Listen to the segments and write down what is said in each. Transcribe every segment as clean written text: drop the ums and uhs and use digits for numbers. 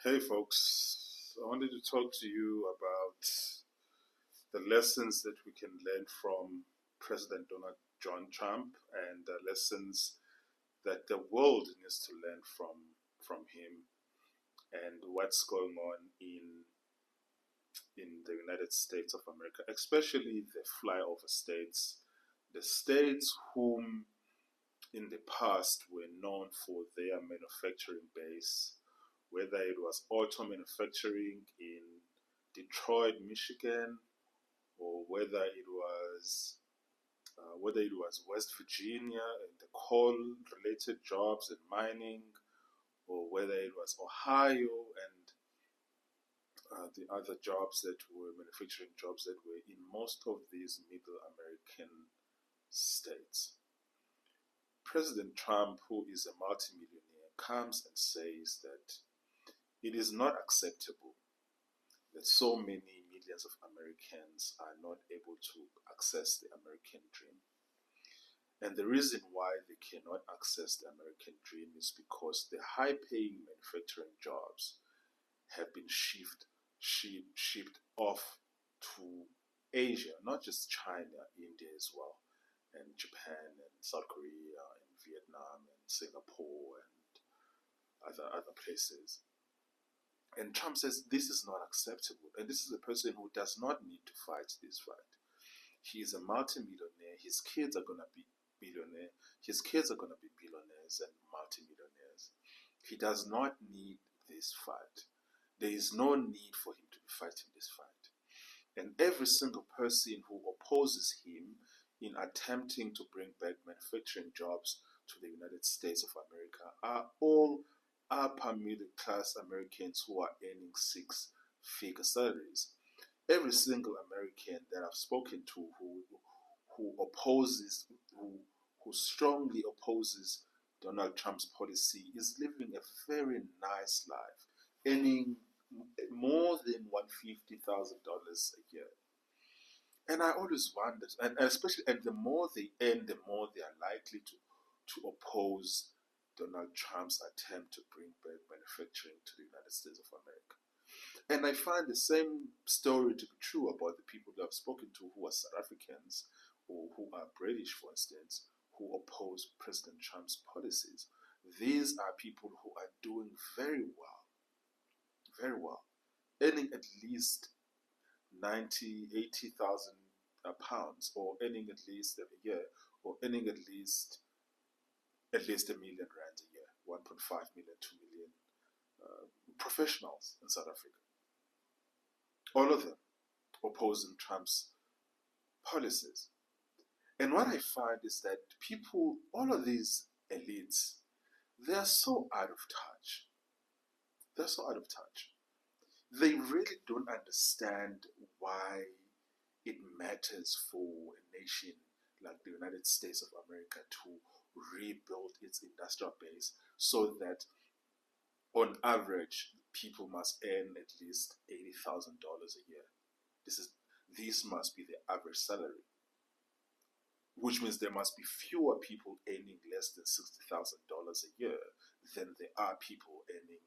Hey folks, I wanted to talk to you about the lessons that we can learn from President Donald John Trump and the lessons that the world needs to learn from him and what's going on in the United States of America, especially the flyover states, the states whom in the past were known for their manufacturing base, whether it was auto manufacturing in Detroit, Michigan, or whether it was West Virginia and the coal-related jobs and mining, or whether it was Ohio and the other jobs that were manufacturing jobs that were in most of these Middle American states. President Trump, who is a multimillionaire, comes and says that it is not acceptable that so many millions of Americans are not able to access the American dream. And the reason why they cannot access the American dream is because the high-paying manufacturing jobs have been shipped off to Asia, not just China, India as well, and Japan and South Korea and Vietnam and Singapore and other places. And Trump says this is not acceptable. And this is a person who does not need to fight this fight. He is a multimillionaire. His kids are going to be billionaires. His kids are going to be billionaires and multimillionaires. He does not need this fight. There is no need for him to be fighting this fight. And every single person who opposes him in attempting to bring back manufacturing jobs to the United States of America are all upper middle class Americans who are earning six-figure salaries. Every single American that I've spoken to who strongly opposes Donald Trump's policy is living a very nice life, earning more than $150,000 a year. And I always wondered, and especially, and the more they earn, the more they are likely to oppose Donald Trump's attempt to bring back manufacturing to the United States of America. And I find the same story to be true about the people that I've spoken to who are South Africans or who are British, for instance, who oppose President Trump's policies. These are people who are doing very well, earning at least 90, 80,000 pounds, or earning at least a year, or earning at least $1 million a year, 1.5 million, 2 million professionals in South Africa. All of them opposing Trump's policies. And what I find is that people, all of these elites, they are so out of touch. They're so out of touch. They really don't understand why it matters for a nation like the United States of America to rebuild its industrial base so that on average people must earn at least $80,000 a year. This must be the average salary, which means there must be fewer people earning less than $60,000 a year than there are people earning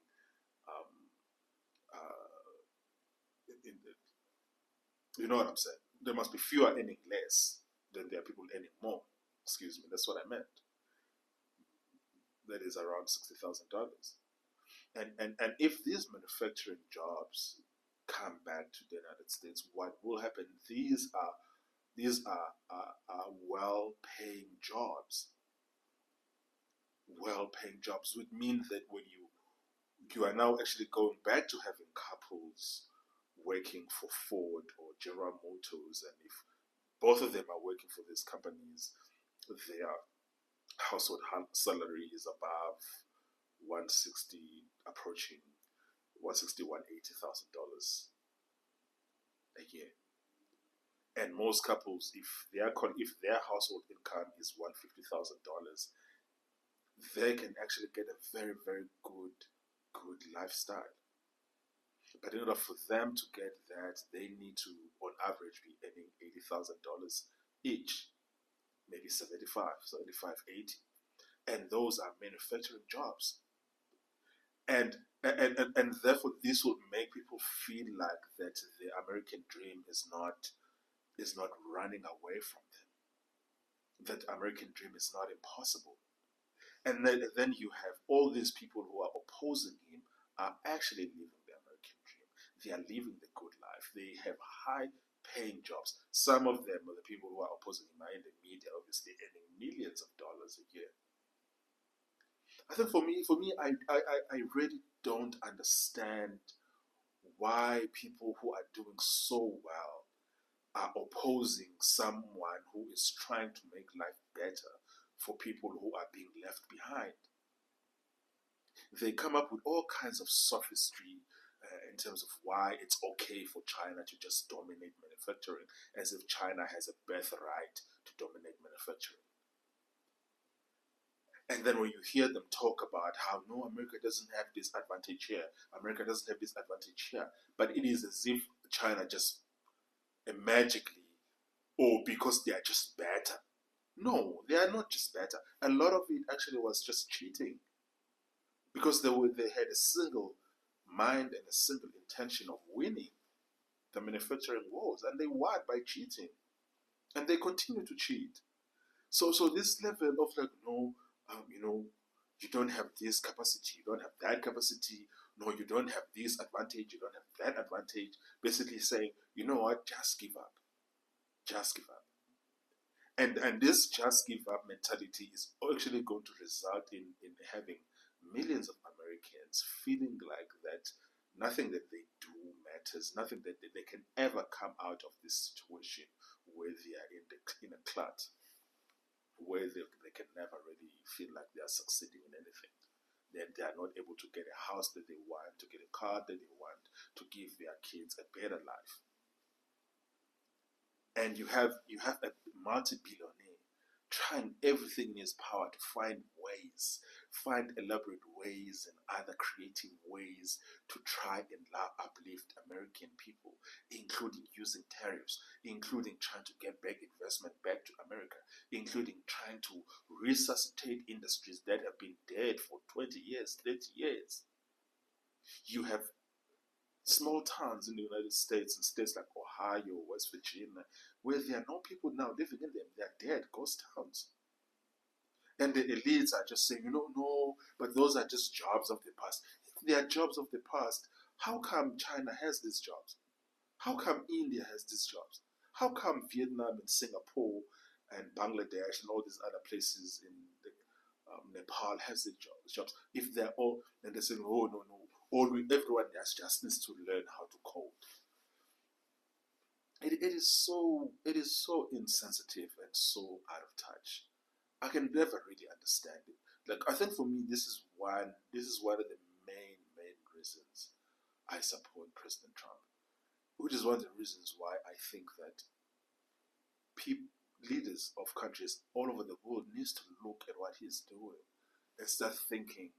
you know what I'm saying? There must be fewer earning less than there are people earning more. Excuse me, that's what I meant. That is around $60,000. And if these manufacturing jobs come back to the United States, what will happen? These are well-paying jobs. Well-paying jobs would mean that when you are now actually going back to having couples working for Ford or General Motors, and if both of them are working for these companies, their household salary is above 160, approaching 160, $180,000 a year. And most couples, if their household income is $150,000, they can actually get a very, very good lifestyle. But in order for them to get that, they need to, on average, be earning $80,000 each, maybe 75, 80. And those are manufacturing jobs. and and therefore this will make people feel like that the American dream is not running away from them, that American dream is not impossible. And then you have all these people who are opposing him are actually living the American dream. They are living the good life. They have high paying jobs. Some of them, the people who are opposing him, are in the media, obviously earning millions of dollars a year. I think I really don't understand why people who are doing so well are opposing someone who is trying to make life better for people who are being left behind. They come up with all kinds of sophistry in terms of why it's okay for China to just dominate manufacturing, as if China has a birthright to dominate manufacturing. And then when you hear them talk about how no, America doesn't have this advantage here, America doesn't have this advantage here, but it is as if China just magically, or because they are just better. No, they are not just better. A lot of it actually was just cheating, because they had a single mind and a single intention of winning the manufacturing wars, and they won by cheating, and they continue to cheat. So this level of like, no, you don't have this capacity, you don't have that capacity, no, you don't have this advantage, you don't have that advantage. Basically saying, you know what, just give up, just give up. And this just give up mentality is actually going to result in having millions of Americans feeling like that nothing that they do matters, nothing that they can ever come out of this situation where they are in a clut, where they can never really feel like they are succeeding in anything. They are not able to get a house that they want, to get a car that they want, to give their kids a better life. And you have a multi-billionaire trying everything in his power to find elaborate ways and other creative ways to try and uplift American people, including using tariffs, including trying to get back investment back to America, including trying to resuscitate industries that have been dead for 20 years, 30 years. You have small towns in the United States, in states like Ohio, West Virginia, where there are no people now living in them. They are dead, ghost towns. And the elites are just saying, no, but those are just jobs of the past. If they are jobs of the past, how come China has these jobs? How come India has these jobs? How come Vietnam and Singapore and Bangladesh and all these other places in Nepal has these jobs? If they're all, and they're saying, oh, no, everyone just needs to learn how to code. It is so insensitive and so out of touch. I can never really understand it. Like, I think for me, this is one of the main reasons I support President Trump, which is one of the reasons why I think that leaders of countries all over the world needs to look at what he's doing and start thinking,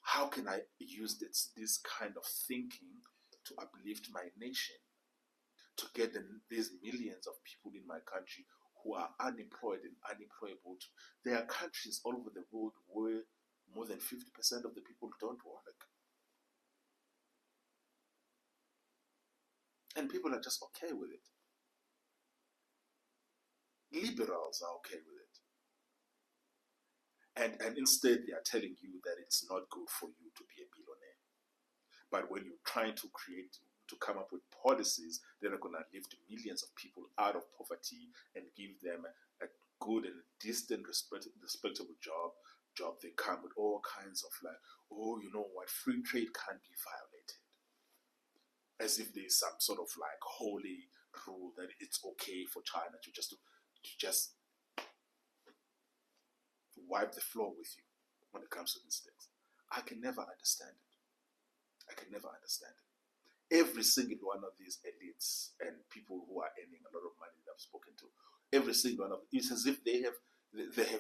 how can I use this kind of thinking to uplift my nation, to get these millions of people in my country who are unemployed and unemployable. There are countries all over the world where more than 50% of the people don't work. And people are just okay with it. Liberals are okay with it. And instead they are telling you that it's not good for you to be a billionaire. But when you're trying to come up with policies that are going to lift millions of people out of poverty and give them a good and decent, respectable job, they come with all kinds of like, oh, you know what, free trade can't be violated. As if there's some sort of like holy rule that it's okay for China to just wipe the floor with you when it comes to these things. I can never understand it. Every single one of these elites and people who are earning a lot of money that I've spoken to, every single one of them, it's as if they have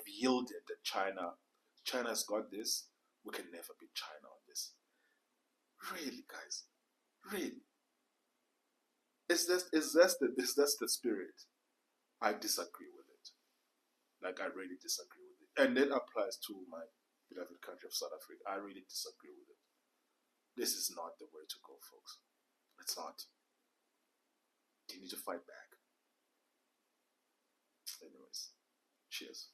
yielded that China's got this. We can never beat China on this. Really, guys, really. Is that the spirit? I disagree with it. Like, I really disagree with it, and that applies to my beloved country of South Africa. I really disagree with it. This is not the way to go, folks. It's not. You need to fight back. Anyways, cheers.